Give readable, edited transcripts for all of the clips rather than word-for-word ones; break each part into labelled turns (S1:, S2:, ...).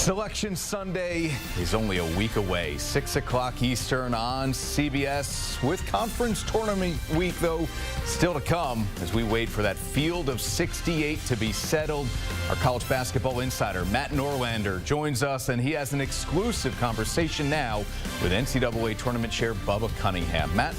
S1: Selection Sunday is only a week away, 6 o'clock Eastern on CBS. With Conference Tournament Week, though, still to come as we wait for that field of 68 to be settled. Our college basketball insider, Matt Norlander, joins us, and he has an exclusive conversation now with NCAA Tournament Chair Bubba Cunningham. Matt?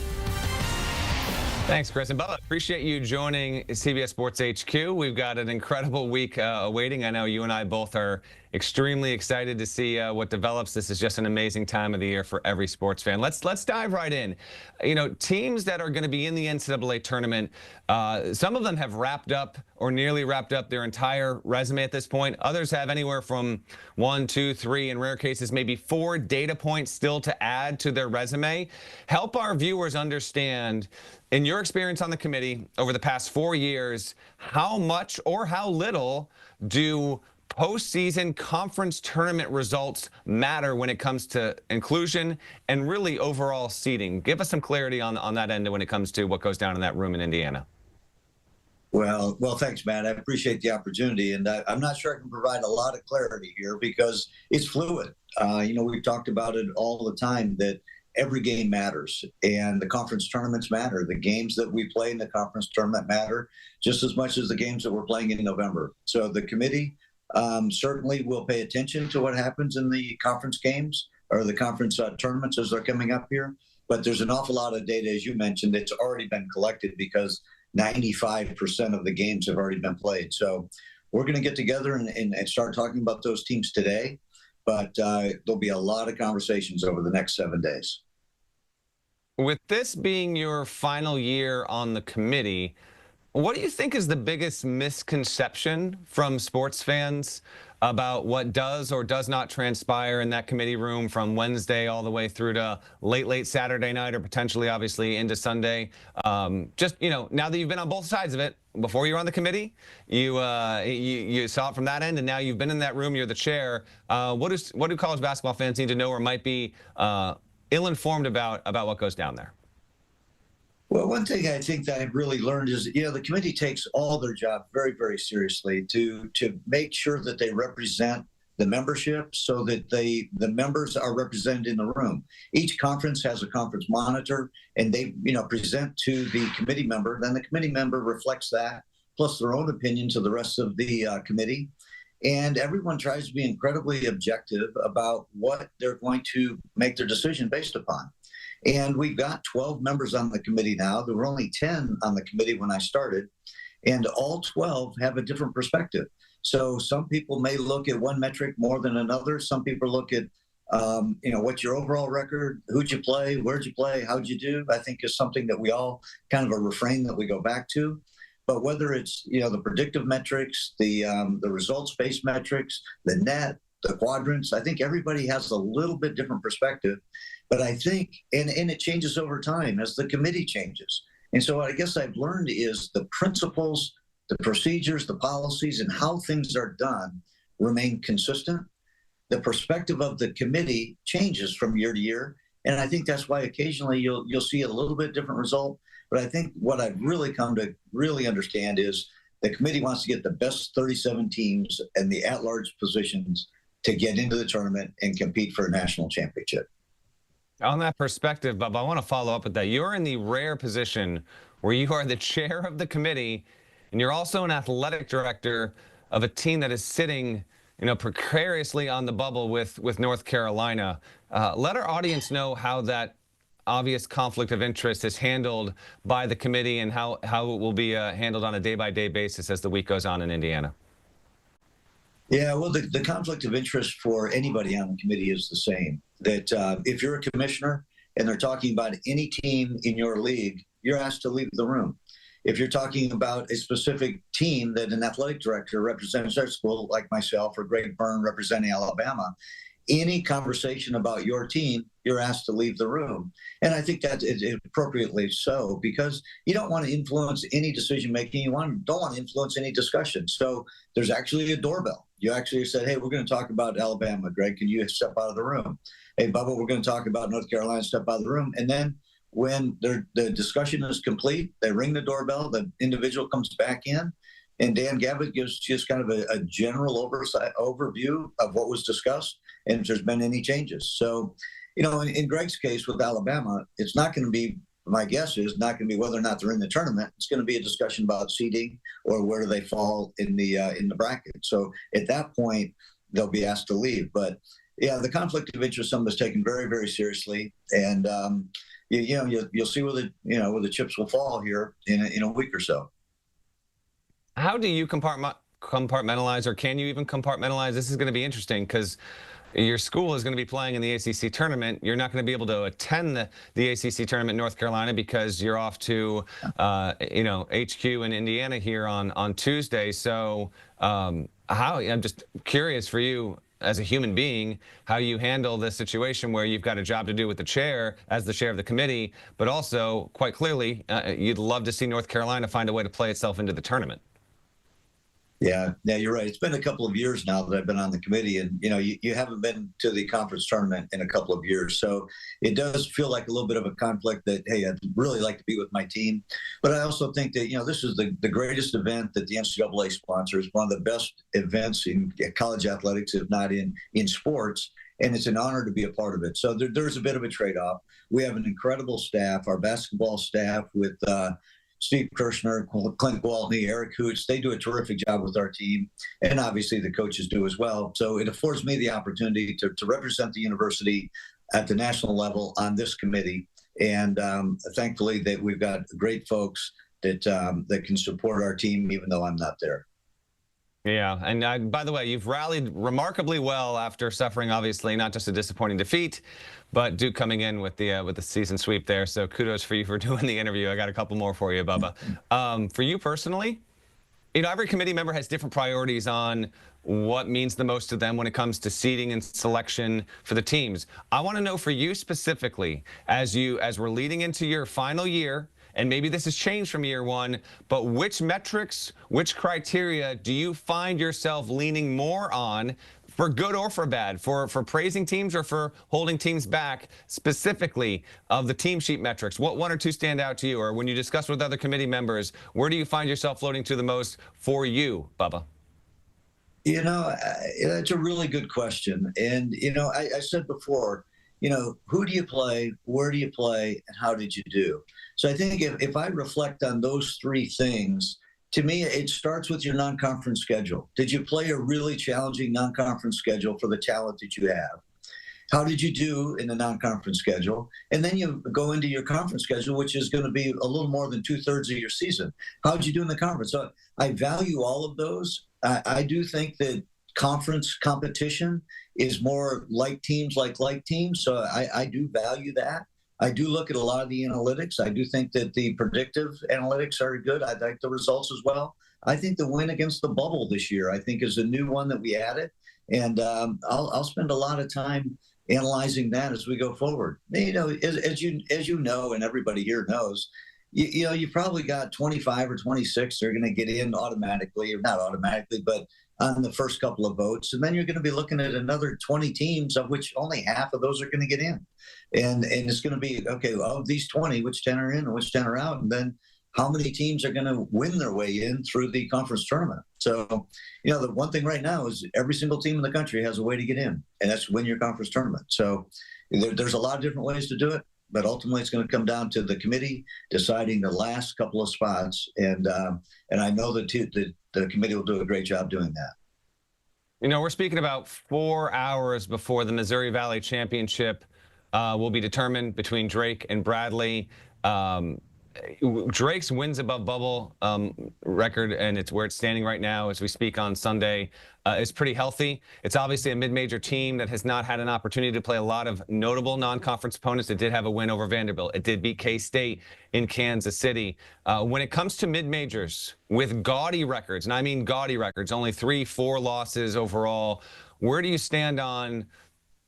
S2: Thanks, Chris. And Bubba, appreciate you joining CBS Sports HQ. We've got an incredible week awaiting. I know you and I both are extremely excited to see what develops. This is just an amazing time of the year for every sports fan. Let's dive right in. You know, teams that are going to be in the NCAA tournament, some of them have wrapped up or nearly wrapped up their entire resume at this point. Others have anywhere from 1, 2, 3, in rare cases, maybe 4 data points still to add to their resume. Help our viewers understand, in your experience on the committee over the past 4 years, how much or how little do postseason conference tournament results matter when it comes to inclusion and really overall seeding? Give us some clarity on that end when it comes to what goes down in that room in Indiana.
S3: Well, thanks, Matt. I appreciate the opportunity, and I'm not sure I can provide a lot of clarity here because it's fluid. We've talked about it all the time that every game matters, and the conference tournaments matter. The games that we play in the conference tournament matter just as much as the games that we're playing in November. So the committee certainly will pay attention to what happens in the conference games or the conference tournaments as they're coming up here. But there's an awful lot of data, as you mentioned, that's already been collected because 95% of the games have already been played. So we're going to get together and start talking about those teams today. But there'll be a lot of conversations over the next 7 days.
S2: With this being your final year on the committee, what do you think is the biggest misconception from sports fans about what does or does not transpire in that committee room from Wednesday all the way through to late Saturday night or potentially, obviously, into Sunday? Now that you've been on both sides of it, before you were on the committee, you saw it from that end, and now you've been in that room, you're the chair. What do college basketball fans need to know or might be ill-informed about what goes down there?
S3: Well, one thing I think that I've really learned is, the committee takes all their job very, very seriously to make sure that they represent the membership so that the members are represented in the room. Each conference has a conference monitor, and they, present to the committee member. Then the committee member reflects that, plus their own opinion to the rest of the committee. And everyone tries to be incredibly objective about what they're going to make their decision based upon. And we've got 12 members on the committee now. There were only 10 on the committee when I started, and all 12 have a different perspective. So some people may look at one metric more than another. Some people look at, what's your overall record? Who'd you play? Where'd you play? How'd you do? I think is something that we all kind of a refrain that we go back to. But whether it's, the predictive metrics, the results-based metrics, the net, the quadrants, I think everybody has a little bit different perspective. But I think, and it changes over time as the committee changes. And so what I guess I've learned is the principles, the procedures, the policies, and how things are done remain consistent. The perspective of the committee changes from year to year. And I think that's why occasionally you'll see a little bit different result. But I think what I've really come to really understand is the committee wants to get the best 37 teams and the at-large positions to get into the tournament and compete for a national championship.
S2: On that perspective, Bubba, I want to follow up with that. You're in the rare position where you are the chair of the committee, and you're also an athletic director of a team that is sitting, precariously on the bubble with North Carolina. Let our audience know how that obvious conflict of interest is handled by the committee and how it will be handled on a day-by-day basis as the week goes on in Indiana.
S3: Yeah, well, the conflict of interest for anybody on the committee is the same. That if you're a commissioner and they're talking about any team in your league, you're asked to leave the room. If you're talking about a specific team that an athletic director represents their school, like myself or Greg Byrne representing Alabama, any conversation about your team, you're asked to leave the room. And I think that is appropriately so, because you don't want to influence any decision-making. You don't want to influence any discussion. So there's actually a doorbell. You actually said, hey, we're going to talk about Alabama. Greg, can you step out of the room? Hey, Bubba, we're going to talk about North Carolina, step out of the room. And then when the discussion is complete, they ring the doorbell, the individual comes back in, And Dan Gavitt gives just kind of a general overview of what was discussed and if there's been any changes. So, in Greg's case with Alabama, it's not going to be, my guess is not going to be whether or not they're in the tournament. It's going to be a discussion about seeding or where do they fall in the bracket. So at that point, they'll be asked to leave. But yeah, the conflict of interest, something that's taken very, very seriously, and you'll see where the chips will fall here in a week or so.
S2: How do you compartmentalize, or can you even compartmentalize? This is going to be interesting because your school is going to be playing in the ACC tournament. You're not going to be able to attend the ACC tournament in North Carolina because you're off to, HQ in Indiana here on Tuesday. So I'm just curious for you as a human being, how you handle this situation where you've got a job to do with the chair as the chair of the committee, but also quite clearly, you'd love to see North Carolina find a way to play itself into the tournament.
S3: Yeah, you're right. It's been a couple of years now that I've been on the committee, and you haven't been to the conference tournament in a couple of years. So it does feel like a little bit of a conflict that, hey, I'd really like to be with my team. But I also think that, this is the greatest event that the NCAA sponsors, one of the best events in college athletics, if not in sports. And it's an honor to be a part of it. So there's a bit of a trade-off. We have an incredible staff, our basketball staff with Steve Kirshner, Clint Gwaltney, Eric Hoots. They do a terrific job with our team, and obviously the coaches do as well. So it affords me the opportunity to represent the university at the national level on this committee. And thankfully that we've got great folks that can support our team, even though I'm not there.
S2: Yeah, and by the way, you've rallied remarkably well after suffering, obviously, not just a disappointing defeat, but Duke coming in with the season sweep there. So kudos for you for doing the interview. I got a couple more for you, Bubba. For you personally, every committee member has different priorities on what means the most to them when it comes to seeding and selection for the teams. I want to know for you specifically, as we're leading into your final year, and maybe this has changed from year one, but which metrics, which criteria do you find yourself leaning more on, for good or for bad, for praising teams or for holding teams back, specifically of the team sheet metrics? What one or two stand out to you? Or when you discuss with other committee members, where do you find yourself floating to the most for you, Bubba?
S3: That's a really good question. And, I said before, who do you play, where do you play, and how did you do? So I think if I reflect on those three things, to me, it starts with your non-conference schedule. Did you play a really challenging non-conference schedule for the talent that you have? How did you do in the non-conference schedule? And then you go into your conference schedule, which is going to be a little more than 2/3 of your season. How did you do in the conference? So I value all of those. I do think that conference competition is more like teams. So I do value that. I do look at a lot of the analytics. I do think that the predictive analytics are good. I like the results as well. I think the win against the bubble this year, I think, is a new one that we added. And I'll spend a lot of time analyzing that as we go forward. As you know, and everybody here knows, you probably got 25 or 26 that are going to get in automatically, or not automatically, but on the first couple of votes. And then you're going to be looking at another 20 teams, of which only half of those are going to get in. And it's going to be, okay, of these 20, which 10 are in and which 10 are out? And then how many teams are going to win their way in through the conference tournament? So, the one thing right now is every single team in the country has a way to get in, and that's win your conference tournament. So there's a lot of different ways to do it, but ultimately it's going to come down to the committee deciding the last couple of spots. And I know that the committee will do a great job doing that.
S2: We're speaking about 4 hours before the Missouri Valley Championship will be determined between Drake and Bradley. Drake's wins above bubble record, and it's where it's standing right now as we speak on Sunday, is pretty healthy. It's obviously a mid-major team that has not had an opportunity to play a lot of notable non-conference opponents. It did have a win over Vanderbilt. It did beat K-State in Kansas City. When it comes to mid-majors with gaudy records, and I mean gaudy records, only 3-4 losses overall, where do you stand on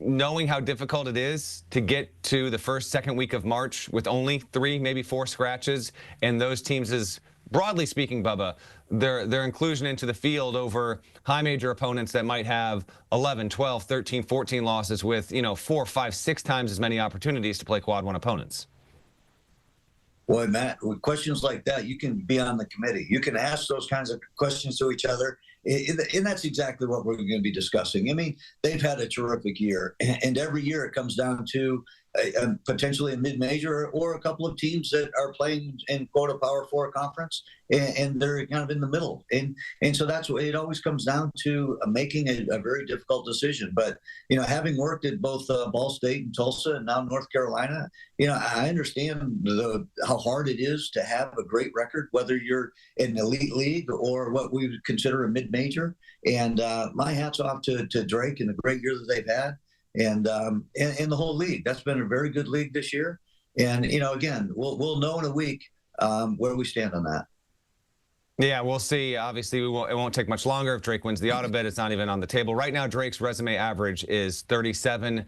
S2: knowing how difficult it is to get to the first, second week of March with only 3, maybe 4 scratches, and those teams, is broadly speaking, Bubba, their inclusion into the field over high major opponents that might have 11, 12, 13, 14 losses with, 4, 5, 6 times as many opportunities to play quad one opponents?
S3: Boy, Matt, with questions like that, you can be on the committee. You can ask those kinds of questions to each other. And that's exactly what we're going to be discussing. I mean, they've had a terrific year. And every year it comes down to potentially a mid-major or a couple of teams that are playing in quote a Power Four conference, and they're kind of in the middle. And so that's what it always comes down to, making a very difficult decision. But, having worked at both Ball State and Tulsa and now North Carolina, I understand how hard it is to have a great record, whether you're in an elite league or what we would consider a mid-major. And my hat's off to Drake and the great year that they've had. And the whole league. That's been a very good league this year. And, again, we'll know in a week where we stand on that.
S2: Yeah, we'll see. Obviously, it won't take much longer. If Drake wins the auto bid, it's not even on the table. Right now, Drake's resume average is 37.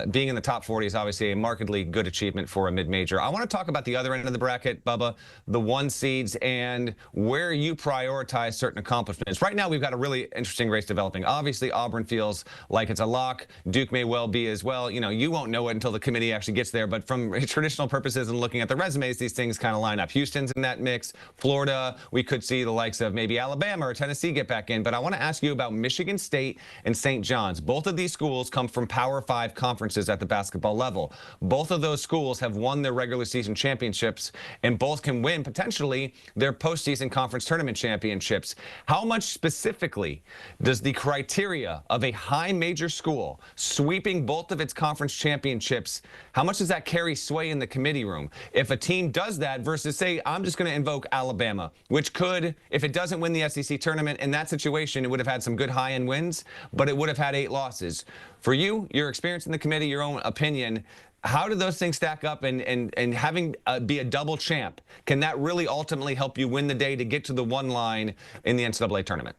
S2: Being in the top 40 is obviously a markedly good achievement for a mid-major. I want to talk about the other end of the bracket, Bubba, the 1 seeds, and where you prioritize certain accomplishments. Right now, we've got a really interesting race developing. Obviously, Auburn feels like it's a lock. Duke may well be as well. You won't know it until the committee actually gets there. But from traditional purposes and looking at the resumes, these things kind of line up. Houston's in that mix. Florida, we could see the likes of maybe Alabama or Tennessee get back in. But I want to ask you about Michigan State and St. John's. Both of these schools come from Power 5 conferences at the basketball level. Both of those schools have won their regular season championships, and both can win potentially their postseason conference tournament championships. How much specifically does the criteria of a high major school sweeping both of its conference championships, how much does that carry sway in the committee room? If a team does that versus, say, I'm just going to invoke Alabama, which could, if it doesn't win the SEC tournament, in that situation, it would have had some good high-end wins, but it would have had 8 losses. For you, your experience in the committee, your own opinion, how do those things stack up, and having be a double champ, can that really ultimately help you win the day to get to the 1 line in the NCAA tournament?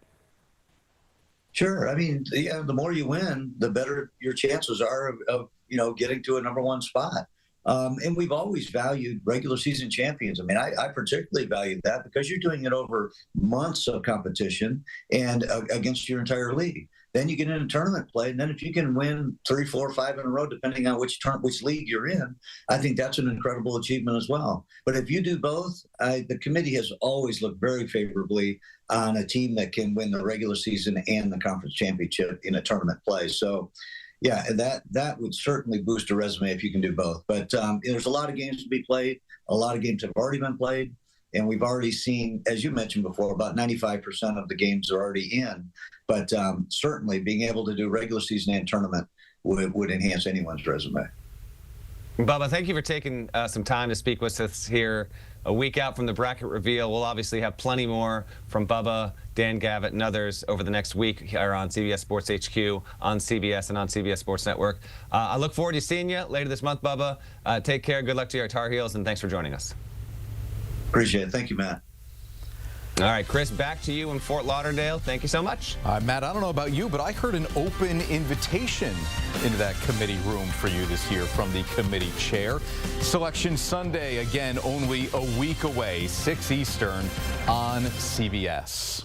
S3: Sure. I mean, the more you win, the better your chances are of getting to a number 1 spot. And we've always valued regular season champions. I mean, I particularly value that because you're doing it over months of competition and against your entire league. Then you get into tournament play, and then if you can win 3, 4, 5 in a row, depending on which league you're in, I think that's an incredible achievement as well. But if you do both, the committee has always looked very favorably on a team that can win the regular season and the conference championship in a tournament play. So, yeah, that would certainly boost a resume if you can do both. But there's a lot of games to be played. A lot of games have already been played. And we've already seen, as you mentioned before, about 95% of the games are already in. But certainly being able to do regular season and tournament would enhance anyone's resume.
S2: Bubba, thank you for taking some time to speak with us here a week out from the bracket reveal. We'll obviously have plenty more from Bubba, Dan Gavitt, and others over the next week here on CBS Sports HQ, on CBS, and on CBS Sports Network. I look forward to seeing you later this month, Bubba. Take care. Good luck to your Tar Heels, and thanks for joining us.
S3: Appreciate it. Thank you, Matt.
S2: All right, Chris, back to you in Fort Lauderdale. Thank you so much.
S1: Matt, I don't know about you, but I heard an open invitation into that committee room for you this year from the committee chair. Selection Sunday, again, only a week away, 6 Eastern on CBS.